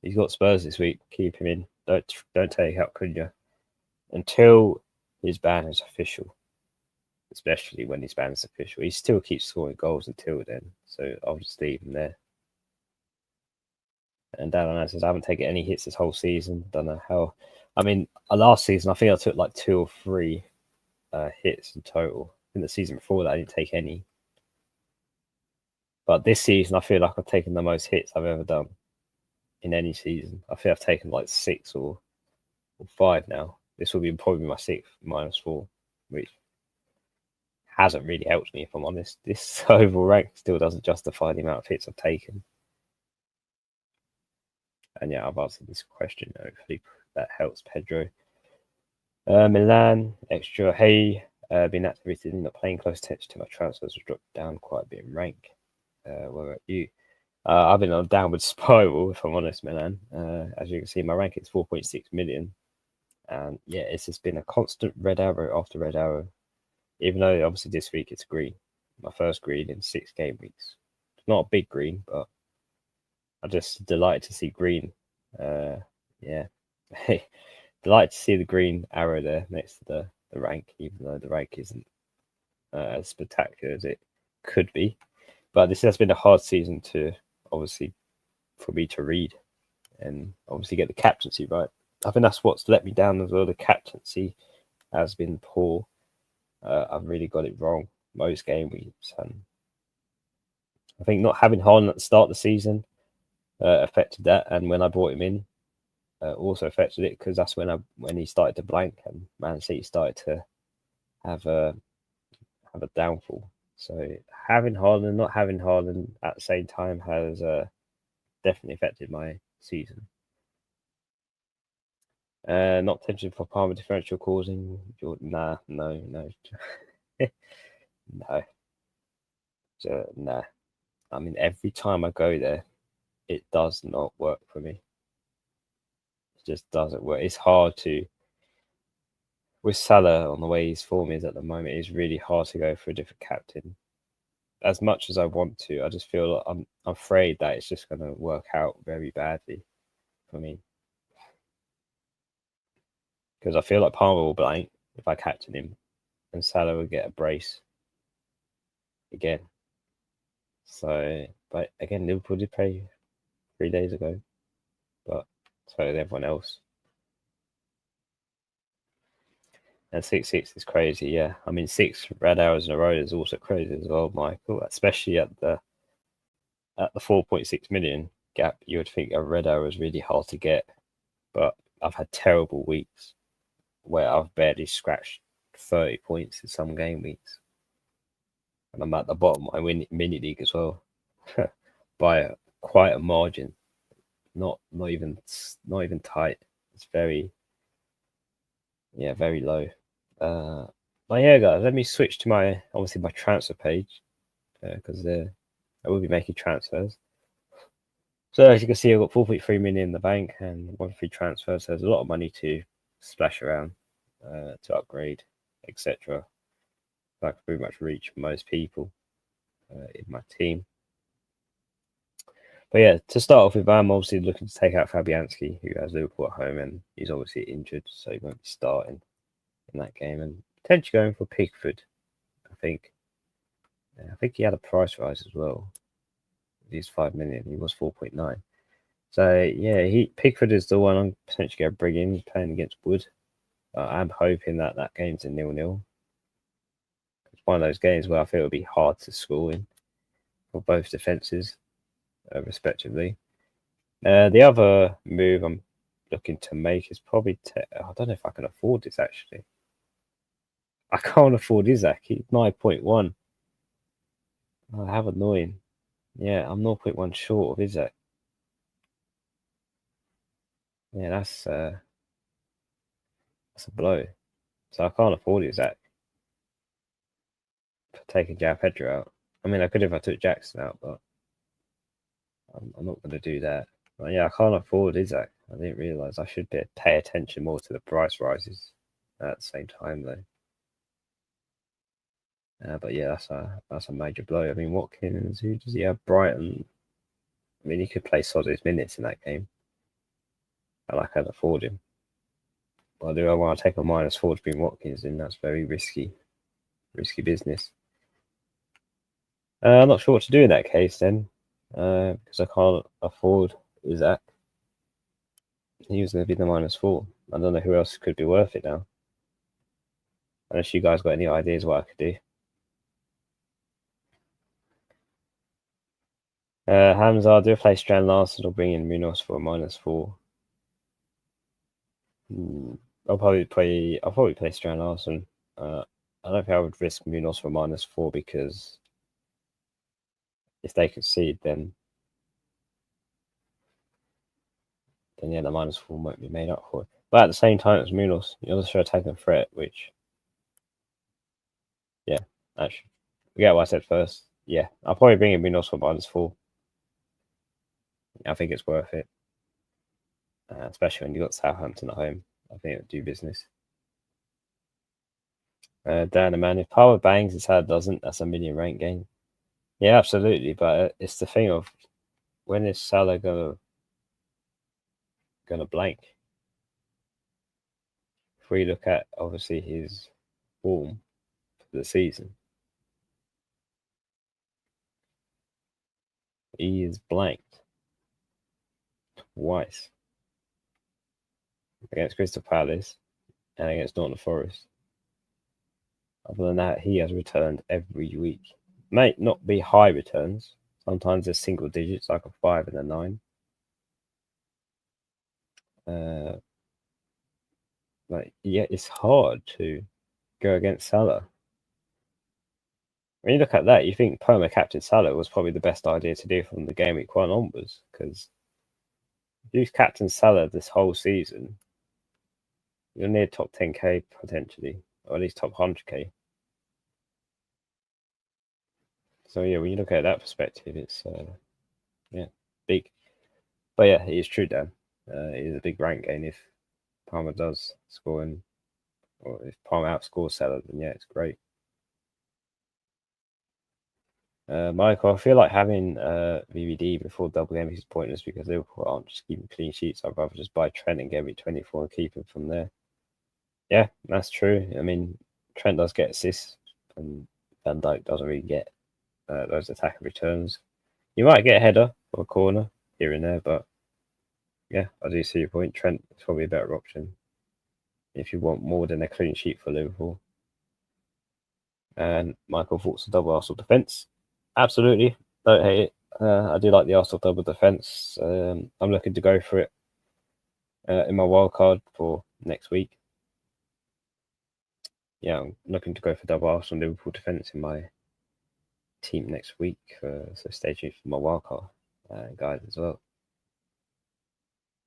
He's got Spurs this week. Keep him in. Don't take out Cunha until his ban is official. Especially when his ban is official. He still keeps scoring goals until then. So I'll just leave him there. And Dan says, I haven't taken any hits this whole season. Don't know how. I mean, last season, I think I took like 2 or 3 hits in total. In the season before that, I didn't take any. But this season, I feel like I've taken the most hits I've ever done in any season. I think I've taken like 6 or 5 now. This will be probably my 6th -4, which hasn't really helped me, if I'm honest. This overall rank still doesn't justify the amount of hits I've taken. And yeah, I've answered this question. Hopefully that helps Pedro. Milan, extra. Hey, been activated, not playing close attention to my transfers, have dropped down quite a bit in rank. What about you? I've been on a downward spiral, if I'm honest, Milan. As you can see, my rank is 4.6 million. And yeah, it's just been a constant red arrow after red arrow. even though obviously this week it's green. My first green in 6 game weeks. It's not a big green, but I'm just delighted to see green. Yeah. Delighted to see the green arrow there next to the rank, even though the rank isn't as spectacular as it could be. But this has been a hard season to obviously for me to read and obviously get the captaincy right. I think that's what's let me down as well. The captaincy has been poor. I've really got it wrong most game weeks, and I think not having Haaland at the start of the season affected that. And when I brought him in, also affected it because that's when he started to blank and Man City started to have a downfall. So having Haaland and not having Haaland at the same time has definitely affected my season. Not tempted for Palmer differential causing. Nah, no. No. Nah. I mean, every time I go there, it does not work for me. It just doesn't work. It's hard to, with Salah on the way his form is at the moment, it's really hard to go for a different captain. As much as I want to, I just feel like I'm afraid that it's just going to work out very badly for me. Because I feel like Palmer will blank if I captain him, and Salah will get a brace again. So, but again, Liverpool did play 3 days ago, but so did everyone else. And 6-6 is crazy, yeah. I mean, 6 red arrows in a row is also crazy as well, Michael. Especially at the 4.6 million gap, you would think a red arrow is really hard to get. But I've had terrible weeks where I've barely scratched 30 points in some game weeks, and I'm at the bottom of my mini league as well by quite a margin. Not even tight. It's very low. But yeah, guys, let me switch to my transfer page because I will be making transfers. So as you can see, I've got 4.3 million in the bank and 1 free transfer. So there's a lot of money to splash around to upgrade, etc. So I can pretty much reach most people in my team. But yeah, to start off with, I'm obviously looking to take out Fabianski, who has Liverpool at home, and he's obviously injured, so he won't be starting in that game. And potentially going for Pickford, I think. I think he had a price rise as well. He's 5 million. He was 4.9. So yeah, Pickford is the one I'm potentially going to bring in playing against Wood. I'm hoping that game's a 0-0. It's one of those games where I feel it'll be hard to score in for both defenses, respectively. The other move I'm looking to make is probably I don't know if I can afford this actually. I can't afford Isaac. He's 9.1. I have annoying. Yeah, I'm 0.1 short of Isaac. Yeah, that's a blow. So I can't afford Isaac for taking Jao Pedro out. I mean, I could if I took Jackson out, but I'm not going to do that. But yeah, I can't afford Isaac. I didn't realise I should pay attention more to the price rises at the same time, though. But yeah, that's a major blow. I mean, Watkins, who does he have? Brighton. I mean, he could play solid minutes in that game, and I can afford him. But do I want to take a -4 to bring Watkins in? That's very risky business. I'm not sure what to do in that case then, because I can't afford Isaac. He was going to be the -4. I don't know who else could be worth it now. Unless you guys got any ideas what I could do. Hamza, do I play Strand Larson or bring in Munoz for a -4? I'll probably play Strand Larson. I don't think I would risk Munoz for -4 because if they concede, then yeah, the -4 won't be made up for it. But at the same time, it's Munoz. You're also attacking threat, which, yeah, actually, forget what I said first. Yeah, I'll probably bring in Munoz for -4. I think it's worth it, especially when you got Southampton at home. I think it'll do business. Down the man. If Palmer bangs, his Salah doesn't. That's a million rank gain. Yeah, absolutely. But it's the thing of when is Salah gonna blank? If we look at obviously his form for the season, he is blanked twice against Crystal Palace and against Nottingham Forest. Other than that, he has returned every week. Might not be high returns. Sometimes there's single digits, like a 5 and a 9. Yeah, it's hard to go against Salah. When you look at that, you think Perma captain Salah was probably the best idea to do from the game week 1 onwards, because if you captain Salah this whole season, you're near top 10k potentially, or at least top 100k. So yeah, when you look at that perspective, it's big. But yeah, it is true, Dan. It is a big rank gain if Palmer does score or if Palmer outscores Salah, then yeah, it's great. Michael, I feel like having VVD before double game is pointless because Liverpool aren't just keeping clean sheets. I'd rather just buy Trent and get me 24 and keep him from there. Yeah, that's true. I mean, Trent does get assists, and Van Dijk doesn't really get those attack returns. You might get a header or a corner here and there, but yeah, I do see your point. Trent is probably a better option if you want more than a clean sheet for Liverpool. And Michael, thoughts on double Arsenal defence? Absolutely, don't hate it. I do like the Arsenal double defence. I'm looking to go for it in my wildcard for next week. Yeah, I'm looking to go for double Arsenal Liverpool defence in my team next week. So stay tuned for my wildcard, guys, as well.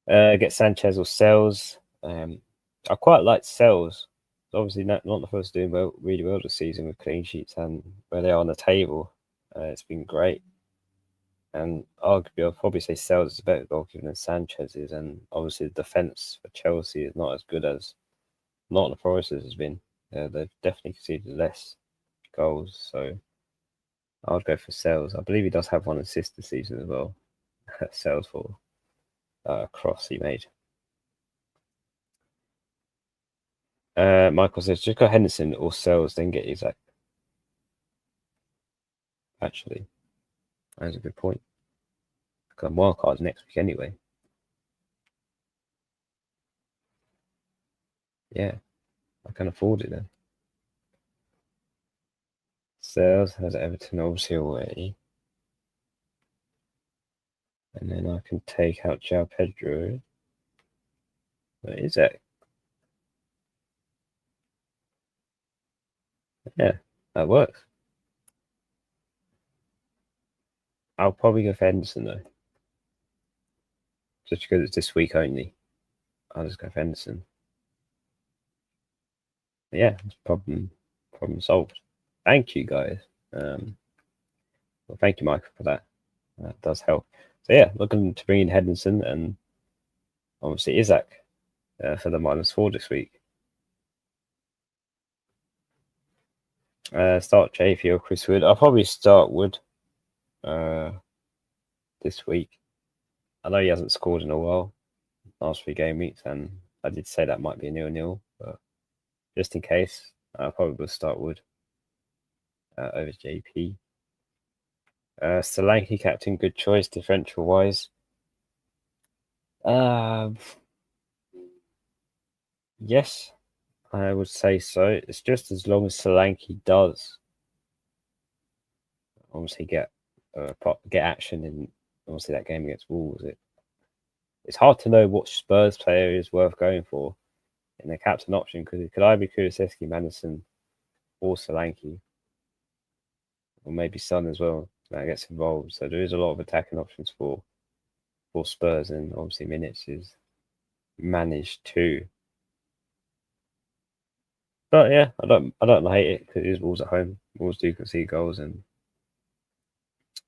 Get Sanchez or Sells. I quite like Sells. Obviously, not the first doing really well this season with clean sheets and where they are on the table. It's been great. And arguably, I'll probably say Sells is a better goalkeeper than Sanchez is. And obviously, the defence for Chelsea is not as good as Nottingham Forest has been. They've definitely conceded less goals. So I would go for Sells. I believe he does have one assist this season as well. Sells for a cross he made. Michael says, just go Henderson or Sells, then get Isaac. Actually, that's a good point. Because wildcards next week anyway. Yeah, I can afford it then. Sells has Everton obviously away. And then I can take out João Pedro. Where is that? Yeah, that works. I'll probably go for Henderson though. Just because it's this week only. I'll just go for Henderson. But yeah, it's problem solved. Thank you guys. Well, thank you, Michael, for that. That does help. So yeah, looking to bring in Henderson and obviously Isaac for the -4 this week. Start JP or Chris Wood. I'll probably start Wood this week. I know he hasn't scored in a while, last 3 game weeks, and I did say that might be a 0-0, but just in case, I probably will start Wood over JP. Solanke captain, good choice, differential wise. Yes, I would say so. It's just as long as Solanke does obviously get action in obviously that game against Wolves. It's hard to know what Spurs player is worth going for in the captain option because it could either be Kulusevski, Madison, or Solanke, or maybe Son as well that gets involved. So there is a lot of attacking options for Spurs, and obviously minutes is managed too. But yeah, I don't hate it because it is Wolves at home. Wolves do concede goals, and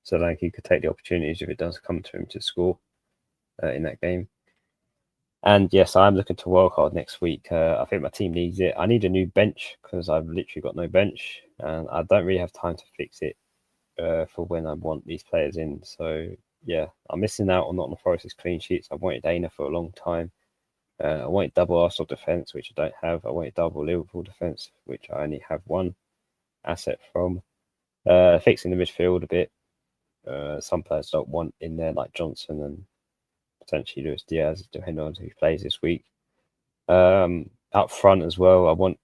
Solanke could take the opportunities if it does come to him to score in that game. And yes, I'm looking to wildcard next week. I think my team needs it. I need a new bench because I've literally got no bench, and I don't really have time to fix it for when I want these players in. So yeah, I'm missing out on Nottingham Forest's clean sheets. I wanted Aina for a long time. I wanted double Arsenal defence, which I don't have. I wanted double Liverpool defence, which I only have one asset from. Fixing the midfield a bit. Some players don't want in there, like Johnson and potentially Luis Diaz, depending on who plays this week. Up front as well,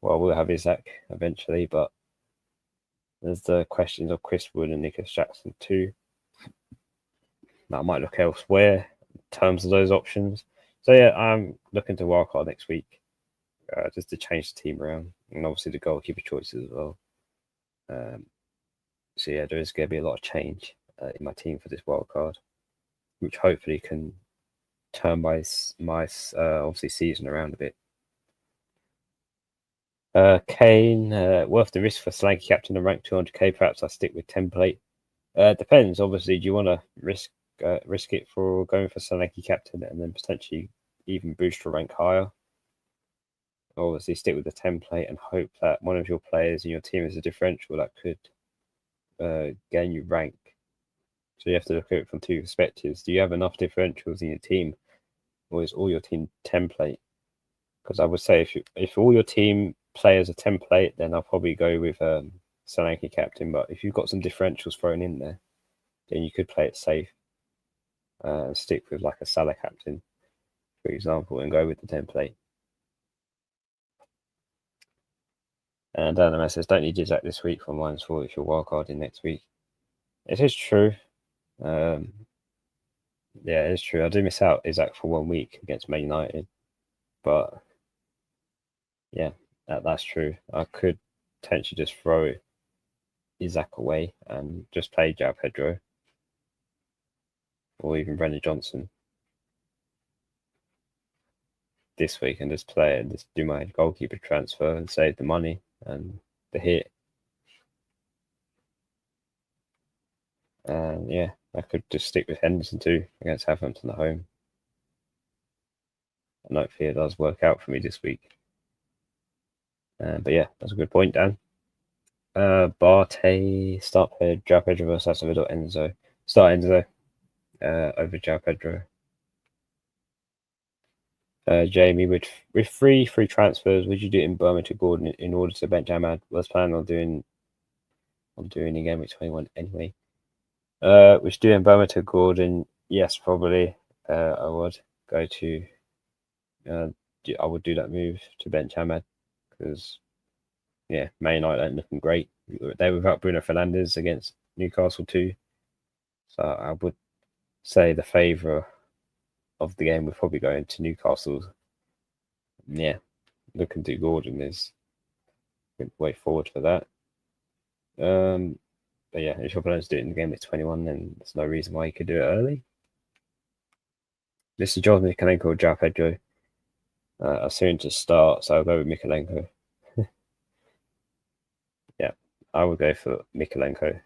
we'll have Isaac eventually, but there's the questions of Chris Wood and Nicholas Jackson too. I might look elsewhere in terms of those options. So yeah, I'm looking to wildcard next week, just to change the team around, and obviously the goalkeeper choices as well. So yeah, there is going to be a lot of change in my team for this wildcard, which hopefully can turn my obviously season around a bit. Kane, worth the risk for Slanky captain and rank 200k. Perhaps I stick with template. Depends. Obviously, do you want to risk it for going for Slanky captain and then potentially even boost your rank higher? Obviously, stick with the template and hope that one of your players in your team is a differential that could gain you rank. So you have to look at it from two perspectives. Do you have enough differentials in your team, or is all your team template? Because I would say if all your team players are template, then I'll probably go with Solanke captain. But if you've got some differentials thrown in there, then you could play it safe and stick with like a Salah captain, for example, and go with the template. And Dan says, don't need Isaac this week for -4 if you're wildcarding next week. It is true. Yeah, it is true. I do miss out Isaac for 1 week against Man United. But yeah, that's true. I could potentially just throw Isaac away and just play João Pedro or even Brendan Johnson this week and just play and just do my goalkeeper transfer and save the money and the hit. And yeah, I could just stick with Henderson too against Southampton at home. And hopefully it does work out for me this week. But yeah, that's a good point, Dan. Barte, start João Pedro versus Enzo. Start Enzo over João Pedro. Jamie, with free transfers, would you do it in Burma to Gordon in order to bench Ahmad? Was planning on doing in game week 21 anyway. Which doing Burma to Gordon, yes, probably. I would go to. I would do that move to bench Ahmad because, yeah, Man United ain't looking great. They were without Bruno Fernandes against Newcastle too. So I would say the favour of the game would probably go into Newcastle. Yeah, looking to Gordon is a good way forward for that. But yeah, if your plans do it in the game at 21, then there's no reason why you could do it early. This is Jordan Mikalenko or João Pedro. Are soon to start, so I'll go with Mikalenko. Yeah, I would go for Mikalenko.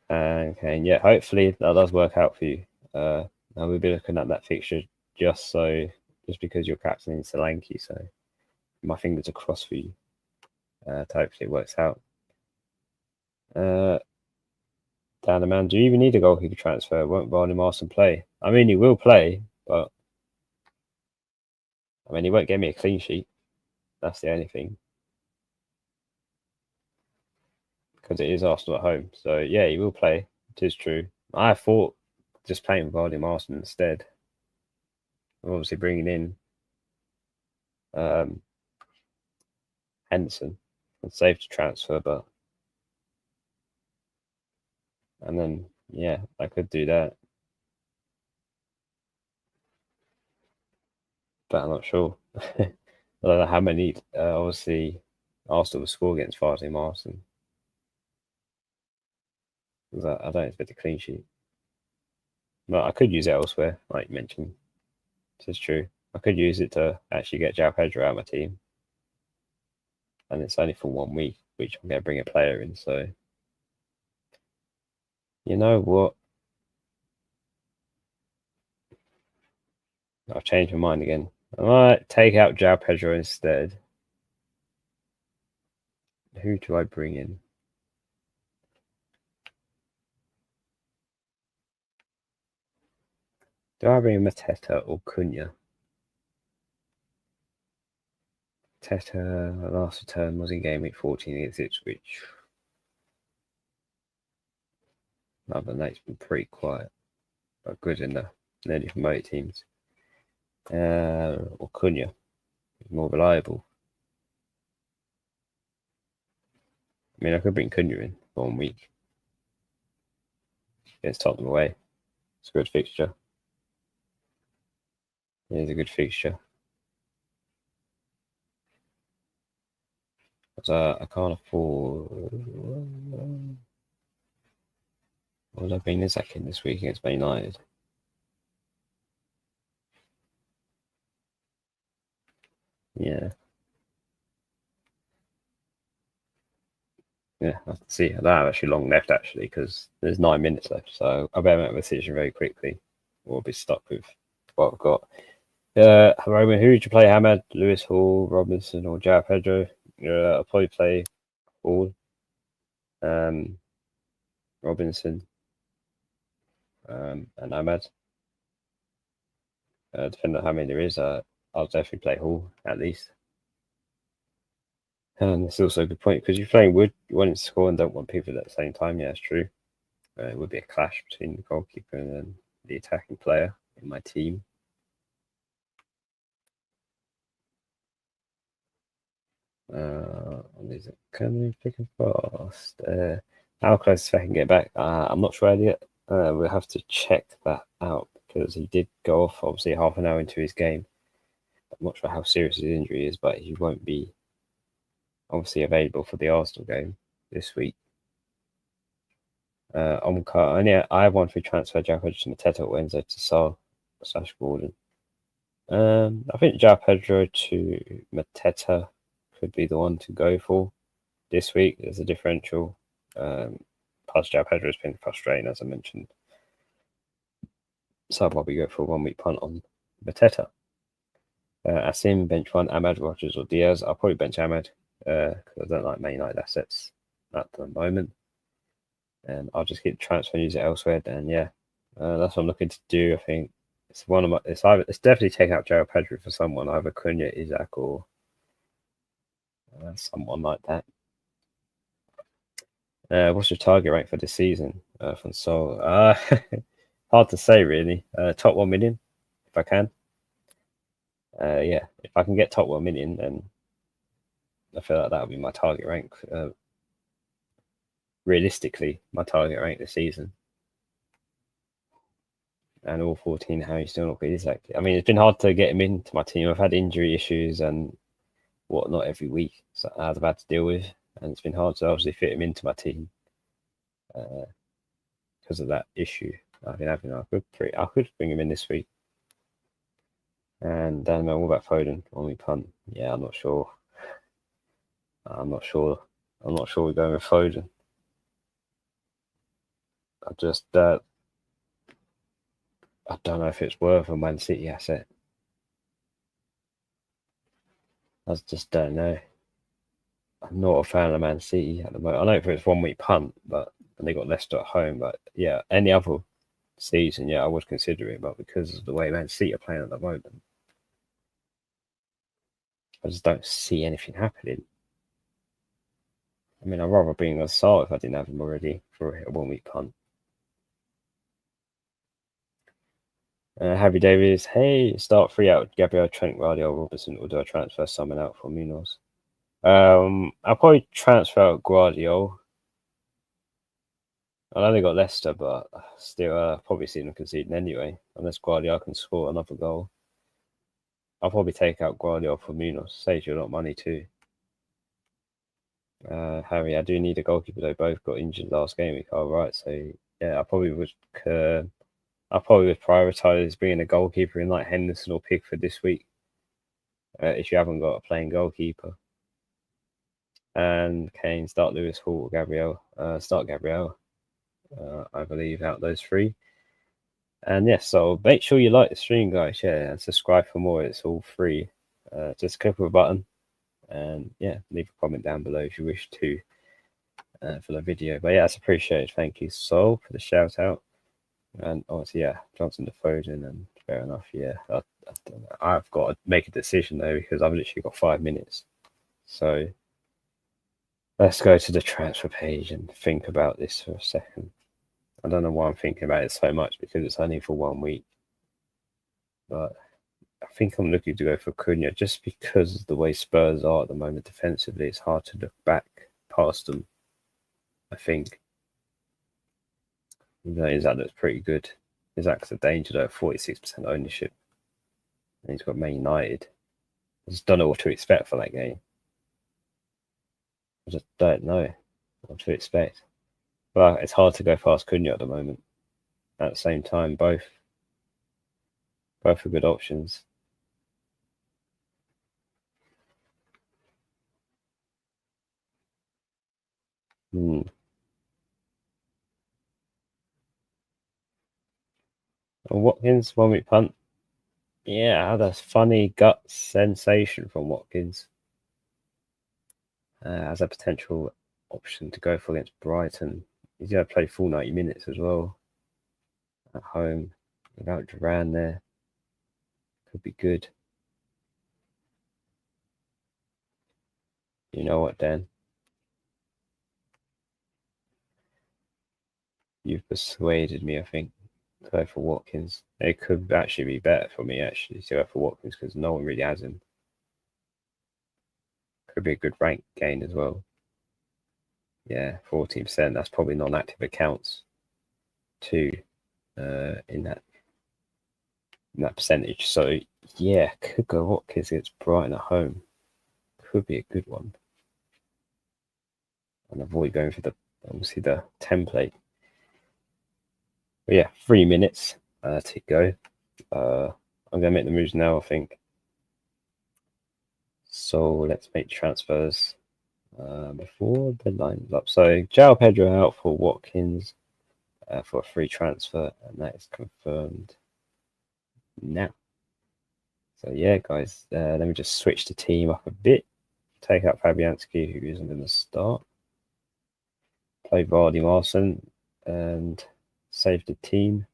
Okay, yeah, hopefully that does work out for you. Now we'll be looking at that fixture just because you're captaining Solanke, so my fingers are crossed for you. To hopefully it works out. Dan, man, do you even need a goalkeeper transfer? Won't Barney Marston play? I mean, he will play, but I mean, he won't get me a clean sheet. That's the only thing. Because it is Arsenal at home. So, yeah, he will play. It is true. I thought just playing Vardy Marston instead. I'm obviously bringing in Henderson and safe to transfer, but and then yeah, I could do that, but I'm not sure. I don't know how many. Obviously, Arsenal will score against Vardy Marston. I don't expect a clean sheet. But I could use it elsewhere, like you mentioned. This is true. I could use it to actually get João Pedro out of my team. And it's only for 1 week, which I'm going to bring a player in. So, you know what? I've changed my mind again. I might take out João Pedro instead. Who do I bring in? Do I bring in Mateta or Cunha? Mateta last return was in game week 14 against Ipswich. Other than that, it's been pretty quiet, but good in the nearly promoted teams. Or Cunha, more reliable. I mean, I could bring Cunha in for 1 week. Against Tottenham away. It's a good fixture. It is a good fixture. But I can't afford. What would I bring Isaac in this week against Man United? Yeah. Yeah, I can see. I don't have actually long left actually because there's 9 minutes left, so I better make a decision very quickly, or I'll be stuck with what I've got. Roman, who would you play? Hamad, Lewis Hall, Robinson, or João Pedro? I'll probably play Hall, Robinson, and Hamad. Depending on how many there is, I'll definitely play Hall at least. And it's also a good point because you're playing Wood, you want to score and don't want people at the same time. Yeah, it's true. It would be a clash between the goalkeeper and then the attacking player in my team. Is it coming thick and fast? How close if I can get back? I'm not sure yet. We'll have to check that out because he did go off obviously half an hour into his game. I'm not sure how serious his injury is, but he won't be obviously available for the Arsenal game this week. I have one free transfer, João Pedro to Mateta Wednesday to Saul / Gordon. I think João Pedro to Mateta could be the one to go for this week. There's a differential. Plus, João Pedro has been frustrating, as I mentioned. So I'll probably go for a 1 week punt on Mateta. Asim, bench one, Ahmad, Rogers, or Diaz. I'll probably bench Ahmad because I don't like Man United assets at the moment. And I'll just get transfer and use it elsewhere. And yeah, that's what I'm looking to do. I think it's one of my. It's definitely take out João Pedro for someone, either Cunha, Isaac, or someone like that. What's your target rank for this season from Sol? Hard to say, really. Top 1 million, if I can. Yeah, if I can get top 1 million, then I feel like that would be my target rank. Realistically, my target rank this season. And all 14, how you still not good Isaac? I mean, it's been hard to get him into my team. I've had injury issues and whatnot every week, so I've had to deal with, and it's been hard to obviously fit him into my team because of that issue. I've been having. I could bring him in this week. And then what about Foden when we punt? Yeah, I'm not sure. I'm not sure we're going with Foden. I don't know if it's worth a Man City asset. I just don't know. I'm not a fan of Man City at the moment. I know it's 1 week punt, but and they got Leicester at home. But yeah, any other season, yeah, I would consider it. But because of the way Man City are playing at the moment, I just don't see anything happening. I mean, I'd rather bring Asar if I didn't have him already for a 1 week punt. Harry Davies, hey, start 3 out Gabriel, Trent, Guardiola, Robertson, or do I transfer someone out for Munoz? I'll probably transfer out Guardiola. I know they got Leicester, but still, probably see them conceding anyway, unless Guardiola can score another goal. I'll probably take out Guardiola for Munoz. Saves you a lot of money too. Harry, I do need a goalkeeper. They both got injured last game week. All right, so yeah, I probably would prioritize bringing a goalkeeper in like Henderson or Pickford this week if you haven't got a playing goalkeeper. And Kane, start Lewis, Hall, or Gabriel. Start Gabriel. I believe out those 3. And yeah, so make sure you like the stream, guys. Yeah, and subscribe for more. It's all free. Just click on a button, and yeah, leave a comment down below if you wish to for the video. But yeah, that's appreciated. Thank you, Sol, for the shout out. And obviously, yeah, Johnson to Foden, and fair enough. Yeah, I've got to make a decision though because I've literally got 5 minutes. So let's go to the transfer page and think about this for a second. I don't know why I'm thinking about it so much because it's only for 1 week, but I think I'm looking to go for Cunha just because of the way Spurs are at the moment defensively. It's hard to look back past them. I think. Isaac looks pretty good. Isaac's a danger though, 46% ownership. And he's got Man United. I just don't know what to expect for that game. I just don't know what to expect. But it's hard to go past Cunha at the moment. At the same time, both are good options. Watkins, 1 week punt. Yeah, I had a funny gut sensation from Watkins as a potential option to go for against Brighton. He's going to play full 90 minutes as well at home without Duran there. Could be good. You know what, Dan? You've persuaded me, I think, to go for Watkins. It could actually be better for me, actually, to go for Watkins because no one really has him. Could be a good rank gain as well. Yeah, 14%. That's probably non-active accounts too in that percentage. So yeah, could go Watkins against Brighton at home. Could be a good one. And avoid going for the obviously the template. But yeah, 3 minutes to go. I'm gonna make the moves now, I think. So let's make transfers before the line's up. So João Pedro out for Watkins for a free transfer, and that is confirmed now. So yeah, guys, let me just switch the team up a bit. Take out Fabianski, who isn't going to start. Play Vardy Marson and save the team.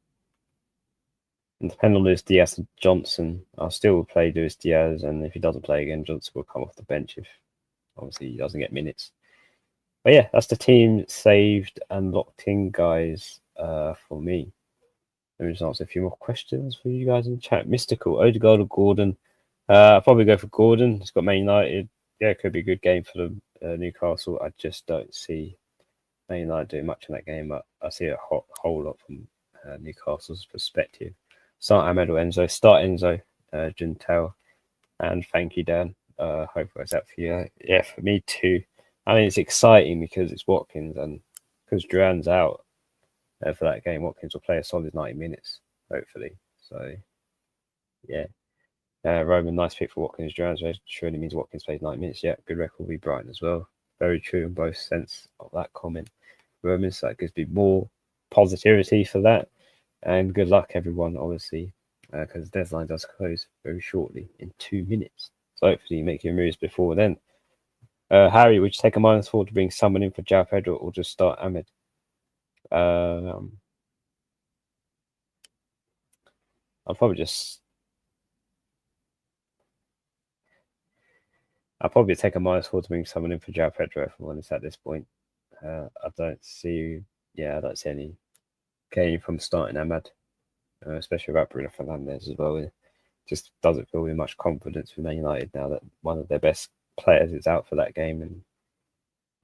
And depending on Luis Diaz and Johnson, I'll still play Luis Diaz, and if he doesn't play again, Johnson will come off the bench if obviously he doesn't get minutes. But yeah, that's the team saved and locked in, guys, for me. Let me just answer a few more questions for you guys in the chat. Mystical, Odegaard or Gordon? I'll probably go for Gordon. He's got Man United. Yeah, it could be a good game for the Newcastle. I just don't see Man United doing much in that game. I see a whole lot from Newcastle's perspective. Start Ahmed or Enzo. Start Enzo, Juntel. And thank you, Dan. Hope it was that for you. Yeah, for me too. I mean, it's exciting because it's Watkins and because Duran's out for that game. Watkins will play a solid 90 minutes, hopefully. So, yeah. Roman, nice pick for Watkins. Duran's surely means Watkins plays 90 minutes. Yeah, good record will be Brighton as well. Very true in both sense of that comment. Roman, so that gives me more positivity for that. And good luck, everyone, obviously, because the deadline does close very shortly in 2 minutes. So hopefully you make your moves before then. Harry, would you take a -4 to bring someone in for João Pedro or just start Ahmed? I'll probably take a -4 to bring someone in for João Pedro if I'm honest at this point. I don't see any gain from starting Ahmed, especially without Bruno Fernandes as well. It just doesn't fill with much confidence for Man United now that one of their best players is out for that game. And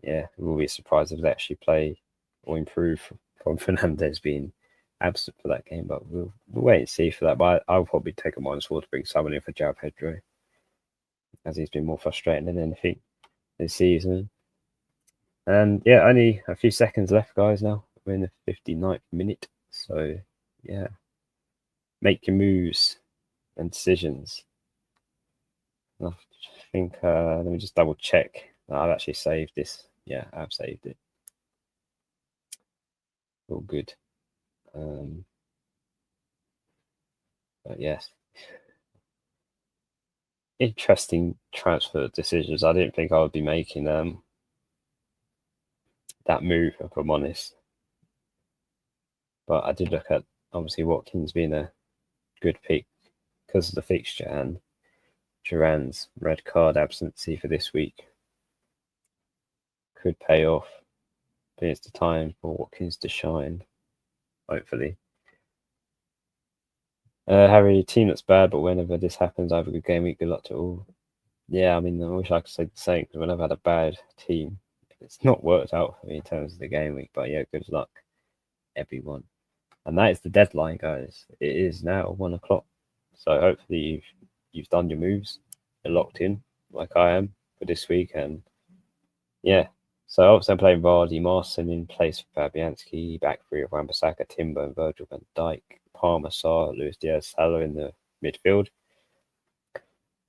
yeah, we'll be surprised if they actually play or improve from Fernandes being absent for that game. But we'll wait and see for that. But I'll probably take a -4 to bring someone in for João Pedro, as he's been more frustrating than anything this season. And yeah, only a few seconds left, guys, now. We're in the 59th minute. So yeah, make your moves and decisions. I think, let me just double check. I've actually saved this. Yeah, I've saved it. All good. But yes, interesting transfer decisions. I didn't think I would be making that move, if I'm honest. But I did look at obviously Watkins being a good pick because of the fixture and Duran's red card absency for this week could pay off. But it's the time for Watkins to shine, hopefully. Harry, team that's bad, but whenever this happens, I have a good game week. Good luck to all. Yeah, I mean, I wish I could say the same because whenever I've had a bad team, it's not worked out for me in terms of the game week. But yeah, good luck, everyone. And that is the deadline, guys. It is now 1 o'clock. So hopefully you've done your moves. You're locked in, like I am, for this week. And yeah, so obviously I'm playing Vardy, Marson in place for Fabianski, back three of Wan-Bissaka, Timber and Virgil van Dijk, Palmer, Sarr, Luis Diaz, Salah in the midfield.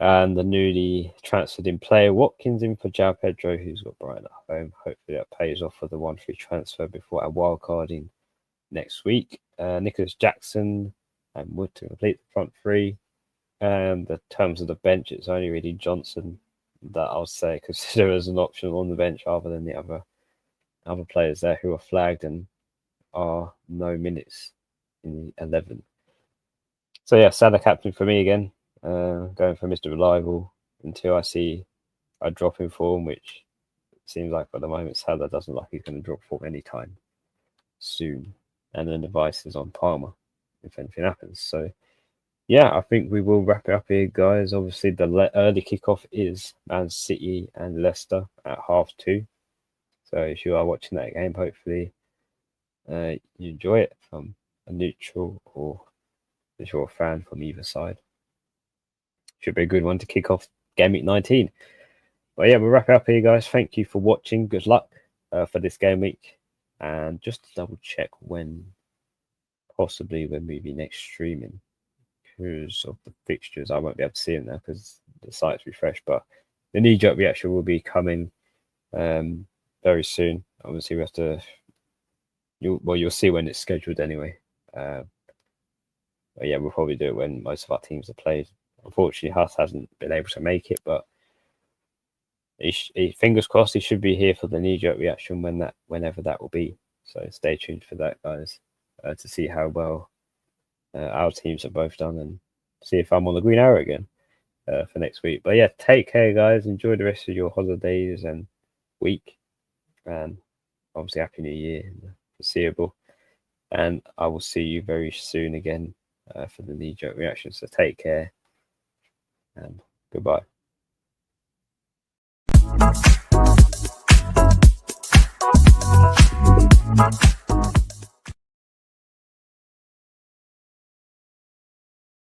And the newly transferred in player Watkins in for João Pedro, who's got Brighton at home. Hopefully that pays off for the 1-3 transfer before our wildcarding next week. Nicholas Jackson and Wood to complete the front three. And the terms of the bench, it's only really Johnson that I'll say consider as an option on the bench rather than the other players there who are flagged and are no minutes in the 11. So yeah, Salah captain for me again. Going for Mr. Reliable until I see a drop in form, which seems like at the moment Salah doesn't look like he's going to drop form anytime soon. And then the vice is on Palmer if anything happens. So yeah, I think we will wrap it up here, guys. Obviously, the early kickoff is Man City and Leicester at 2:30. So if you are watching that game, hopefully you enjoy it from a neutral or if you're a fan from either side. Should be a good one to kick off Game Week 19. But yeah, we'll wrap it up here, guys. Thank you for watching. Good luck for this game week. And just to double check when possibly when we'll be next streaming. Because of the fixtures, I won't be able to see them now because the site's refreshed. But the knee-jerk reaction will be coming very soon. Obviously, we have to. You'll see when it's scheduled anyway. But yeah, we'll probably do it when most of our teams are played. Unfortunately, Huss hasn't been able to make it, but fingers crossed he should be here for the knee-jerk reaction whenever that will be. So stay tuned for that, guys, to see how well our teams have both done and see if I'm on the green arrow again for next week. But yeah, take care, guys. Enjoy the rest of your holidays and week. And obviously, Happy New Year in the foreseeable. And I will see you very soon again for the knee-jerk reaction. So take care and goodbye.